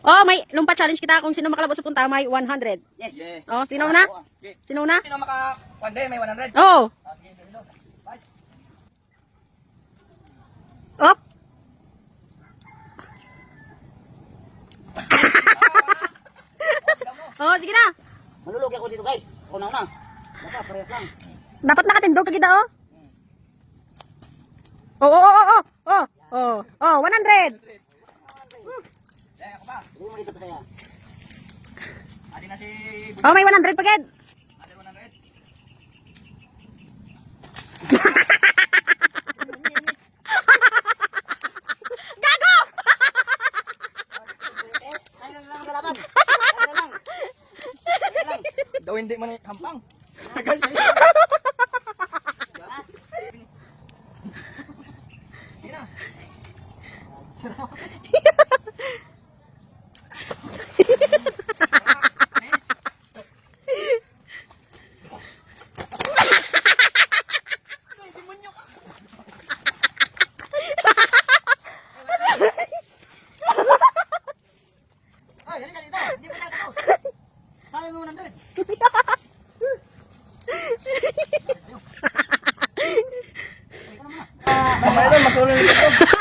Oh, may lumpa challenge kita kung sino makalabot sa punta may 100. Yes. Yeah. Oh, sino na? Okay. Sino na? Sino maka-1 may 100? Oh. Okay, dilo. Bye. Op. Oh, sige na. Malulugi ako dito guys. Una. Baka parehas lang. Dapat nakatindog kagida oh. Oh, oh, oh, oh. Oh, oh, oh, 100. Eh, ako ba? Hindi mo dito pa saya. Adi na si Oh, may 100 pagid. Adi 100. Gago! Ay na lang galaban. Ay na lang. Daw hindi man hampang. Hindi na. Nice. Ay, halika dito. Hindi pa tapos. Sabi mo 100. Mamaya doon, masulo nito.